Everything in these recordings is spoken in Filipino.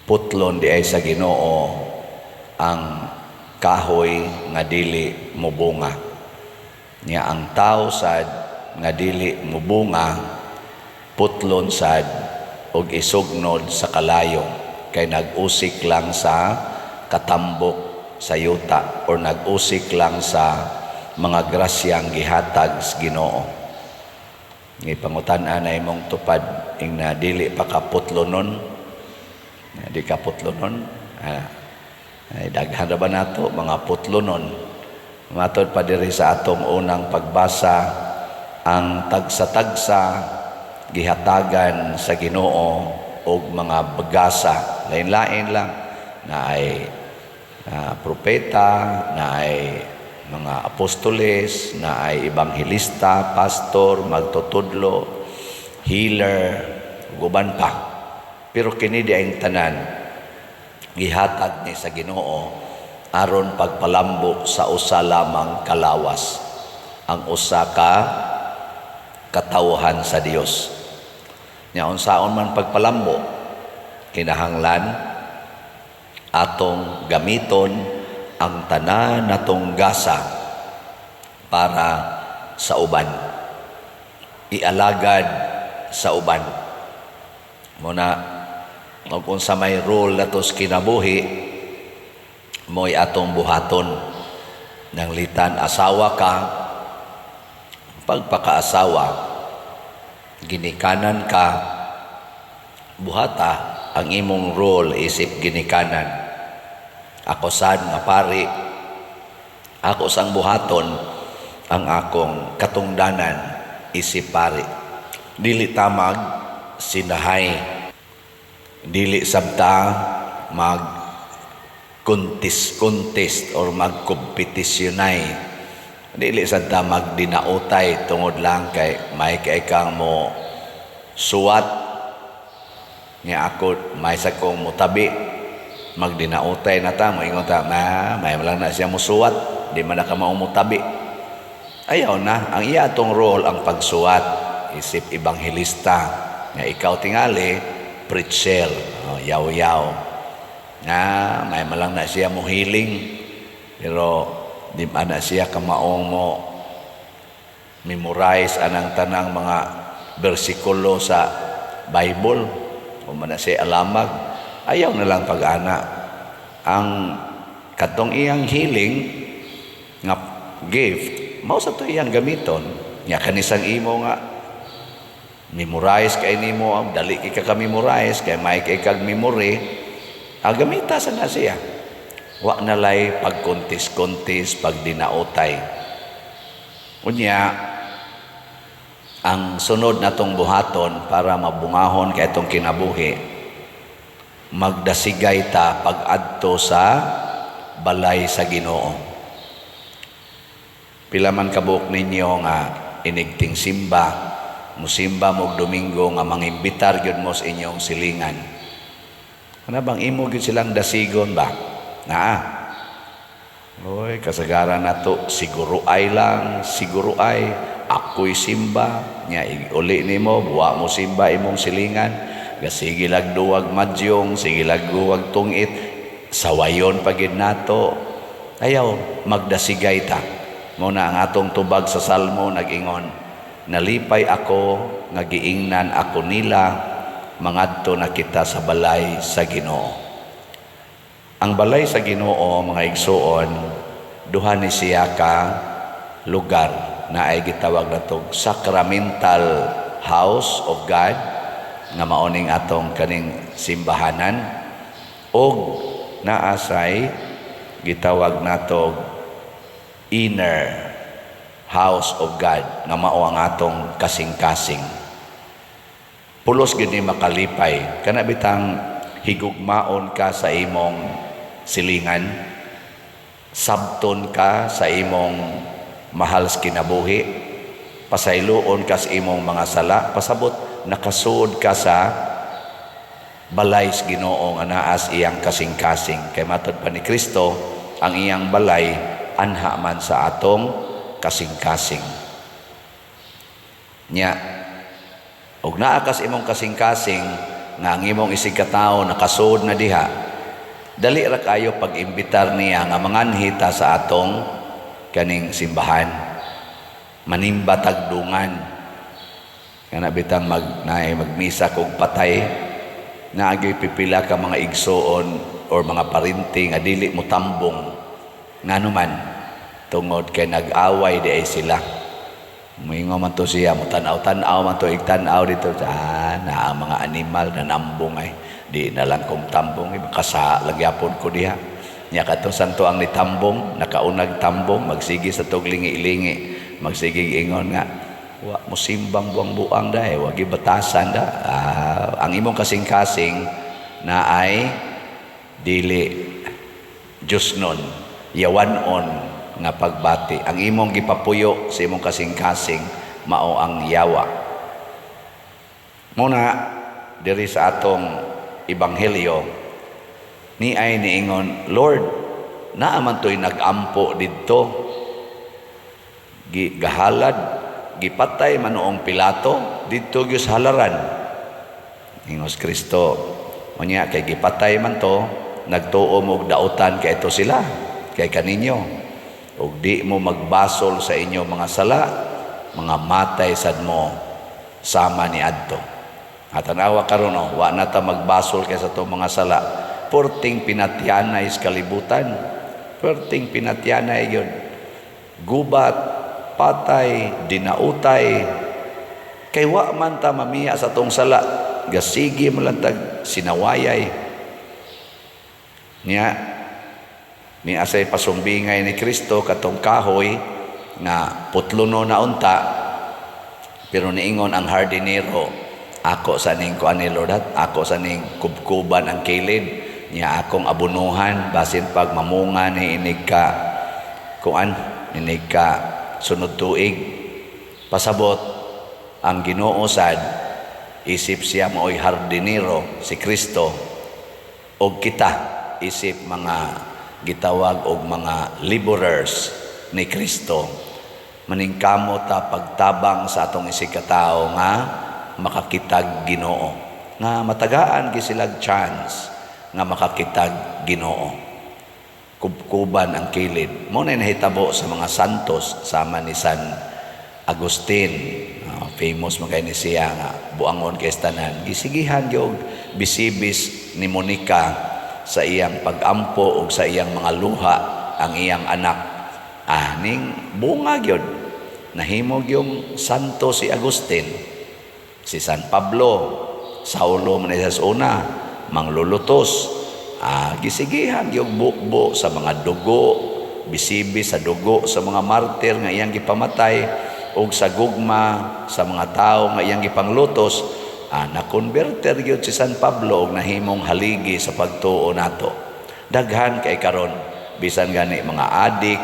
putlon di ay sa Ginoo ang kahoy nga dili mubunga. Nya ang tao sad nga dili mubunga, putlon sad og isugnod sa kalayong, kay nag-usik lang sa katambok sa yuta or nag-usik lang sa mga grasyang gihatag sa Ginoo. Ipangutan-an na imong tupad ing na dili pa kaputlonon, di kaputlonon, ay daghan ra ba nato mga putlonon. Matod pa diri sa atong unang pagbasa, ang tagsa-tagsa gihatagan sa Ginoo og mga bagasa, lain-lain lang, na ay propeta, na ay mga apostoles, na ay ebanghelista, pastor, magtutudlo, healer, guban pa. Pero kini di ay tanan gihatag ni sa Ginoo aron pagpalambo sa usa lamang kalawas, ang usa ka katawhan sa Dios. Nya unsaon man pagpalambo, kinahanglan atong gamiton ang tanan natong gasa para sa uban, ialagad sa uban. Muna kung sa may role natos kinabuhi, mo'y atong buhaton ng litan. Asawa ka, pagpakaasawa, ginikanan ka, buhata ang imong role isip ginikanan. Ako sad nga pari, ako sang buhaton ang akong katungdanan isip pari. Dili tamag sinahay, dili sabta mag contest or magkompetisyonay, dili sabta magdinautay tungod lang kay may kay kang mo suwat niya ako may sa kong mutabi, magdinautay na ta, moingon ta may lang na siya musuwat, di man na ka maumutabi. Ayaw na, ang iya atong role ang pagsuwat isip ebanghelista, nga ikaw tingali preacher, yaw-yaw na may malang na siya mo healing, pero di man na siya kamaong mo memorize anang tanang mga bersikulo sa Bible, o man na siya alamag. Ayaw na lang pag-ana. Ang katong iyang healing nga gift, mao sa to iyang gamiton. Nya kanisang imo nga memorize kay nimo, dali ka memorize kay may kay kag memory, agamita sa na siya. Wa na lay pagkontis-kontis, pagdinaotay. Unya, ang sunod natong buhaton para mabungahon kay itong kinabuhi, magdasigay ta pag-adto sa balay sa Ginoo. Pila man kabuok ninyo nga inigting simba, musimba mo Domingo nga mangimbitar gyud mo sa inyong silingan. Ano bang imo gyud silang dasigon ba? Oy, kasagaran nato siguro ay lang, siguro ay ako'y simba, nya uli nimo buwa mo simba imong silingan, sige lag duwag madyong, sige lag duwag tungit, sawayon pagid nato. Ayaw magdasigay ta. Muna ang atong tubag sa Salmo nag-ingon, nalipay ako nga giingnan ako nila, mangadto na kita sa balay sa Ginoo. Ang balay sa Ginoo, mga igsuon, duha ni siya ka lugar na ay gitawag natong sacramental house of God, nga maoning atong kaning simbahanan, og naasay gitawag natong inner house of God, nga mao ang atong kasing-kasing. Pulos gini makalipay, kana bitang higugmaon ka sa imong silingan, sabton ka sa imong mahal sa kinabuhi, pasayloon ka sa imong mga sala, pasabot nakasuod ka sa balay sa Ginoo nga naas iyang kasing-kasing. Kay matod pa ni Kristo, ang iyang balay anha man sa atong kasing-kasing. Nya og naa kas imong kasing-kasing, nga ang imong isig ka tawo nakasud na diha, dali ra kayo pag-imbitar niya nga manganhita sa atong kaning simbahan, manimba tagdungan kana bitang magmisa kog patay, naagay pipila ka mga igsoon or mga parinti nga dili mo tambong nganuman tungod kay nag-away di ay sila. Moingon man to siya, mo tanaw-tanaw man to, igtanaw dito na ang mga animal na nambong ay di na lang kong tambong, kasa lagyapon ko diha. Nya kadto santo ang nitambong, nakaunag tambong, magsigi sa tog lingi-lingi, magsigi ingon nga, wa mo simbang buang-buang dahi, wag batasan da. Ang imong kasing-kasing na ay dili Diyos nun, yawanon nga pagbati. Ang imong gipapuyo sa imong kasing-kasing mao ang yawa. Muna diri sa atong ebanghelyo ni ay niingon, Lord, naaman to'y nag-ampo didto, gahalad, gipatay manoong Pilato didto gyud sa halaran. Ingos Kristo, unya kay gipatay man to, nagtuo mo dautan kay ito sila, kay kaninyo. Ug di mo magbasol sa inyo mga sala, mga matay sad mo sama ni adto. At tanawa karon wa na ta magbasol kay sa to mga sala. Porting pinatyanay sa kalibutan. Porting pinatyanay yun. Gubat, patay, dinautay. Kay wa man ta mamiya sa tong sala. Gasigi mo lang tag sinawayay. Ni asay pasumbingay ni Kristo katong kahoy nga putluno na unta, pero niingon ang hardinero, ako sa ning kuan ni Lord, ako sa ning kubkuban ang kilid niya, akong abunuhan basin pag mamungan ni inig ka kuan, inig ka sunod tuig. Pasabot ang Ginoo sad isip siya maoy hardinero si Kristo, og kita isip mga gitawag og mga laborers ni Kristo. Maningkamot ta pagtabang sa atong isig ka tawo nga makakitag Ginoo, nga matagaan gisilag chance nga makakitag Ginoo. Kubkuban ang kilid. Mo na nahitabo sa mga santos sama ni San Agustin, famous mo kay ni siya nga buangon kay tanan. Gisigihan gyud bisibis ni Monica sa iyang pag-ampo o sa iyang mga luha ang iyang anak. Ning bunga gyud nahimog yung santo si Agustin, si San Pablo, Saulo man sa una, manglulutos. Gisigihan yung bukbo sa mga dugo, bisibi sa dugo sa mga martir nga iyang gipamatay o sa gugma sa mga tao nga iyang gipanglutos. Na-converter gyud si San Pablo og nahimong haligi sa pagtuo nato. Daghan kay karon bisan gani mga adik,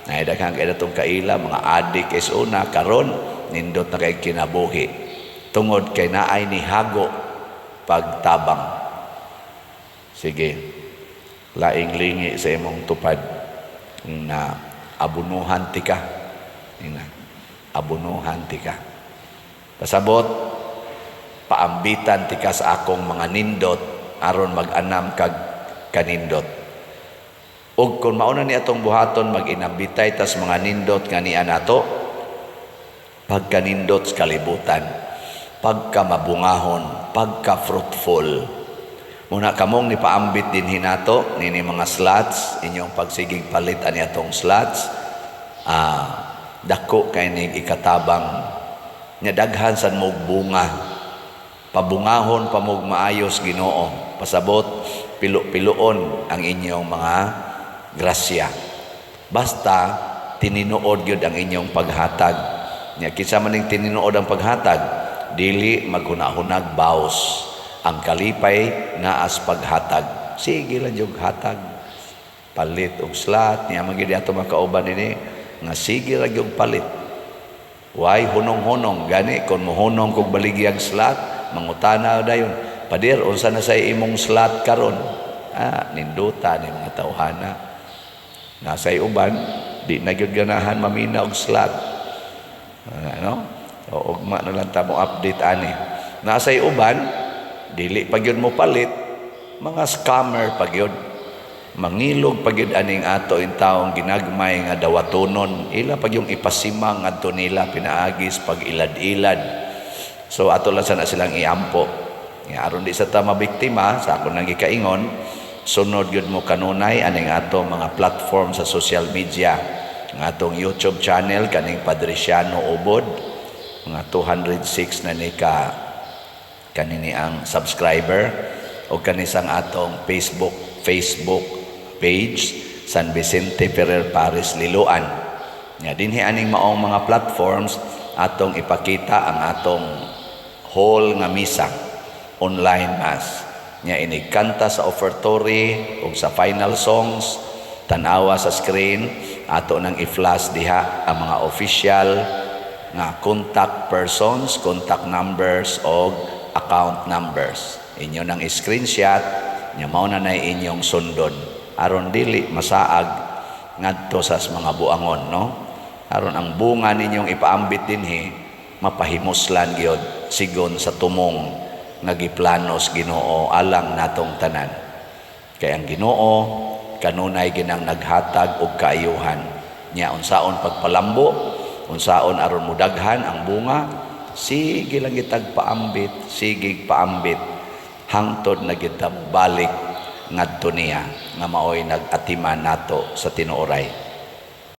na daghan kay natong kaila mga adik is una karon nindot na kay kinabuhi tungod kay naay ni hago pagtabang. Sige, laing lingi sa imong tupad na abunuhan ti ka. Abunuhan ti ka. Pasabot paambitan ti ka sa akong mga nindot aron mag-anam kag kanindot. Ug kung mauna ni atong buhaton mag-inambitay tas mga nindot nga niya nato, pagkanindot sa kalibutan, pagka mabungahon, pagka fruitful. Muna kamong ni paambit din hinato nini mga slots, inyong pagsigig palit ani atong slots, dako kay ning ikatabang nya daghan san mo bunga. Pabungahon pamog maayos Ginoo. Pasabot pilo-piloon ang inyong mga grasya. Basta tininuod gyud ang inyong paghatag. Nya kinsa man ning tininuod ang paghatag, dili maghunahunag baos. Ang kalipay naas paghatag. Sige lang yung hatag. Palit og slat niya magidi ato makauban ini nga sige ra yung palit. Why hunong-hunong gani kon mohunong kog baligyang slat mangutana dayon, padir unsa na say imong slot karon? Ninduta ni mga tawhana. Nasay uban di na gyud ganahan mamina og slot. O ugma na lang ta mo update ani. Nasay uban dili pa gyud mo palit, mga scammer pa gyud. Mangilog pa gyud aning ato in taong ginagmay nga dawatonon, ila pag yung ipasimang ngadto nila pinaagis pag ilad-ilad. So ato lang sana silang iampo. Nga aron di sa ta mabiktima, sa ako nang gikaingon, sunod gyud mo kanunay aning ato mga platform sa social media. Ang atong YouTube channel kaning Padriciano Ubod, mga 206 na ni ka kanini ang subscriber, o kanisang atong Facebook page San Vicente Ferrer Paris Liloan. Nya dinhi aning maong mga platforms atong ipakita ang atong whole nga misa, online mass. Nya ini kanta sa offertory ug sa final songs, tanawa sa screen, ato nang i-flash diha ang mga official nga contact persons, contact numbers o account numbers. Inyo nang i-screenshot, nya mao na nay inyong sundon aron dili masaag ngadto sa mga buangon, no? Aron ang bunga ninyong ipaambit dinhi mapahimuslan gyud sigon sa tumong nga giplanos Ginoo alang natong tanan. Kay ang Ginoo kanunay ginang naghatag og kaayuhan, nya unsaon pagpalambo, unsaon aron mudaghan ang bunga, sige lang gitag paambit, sige paambit hangtod na kita balik ngadto niya nga maoy nag-atiman nato sa tinuoray.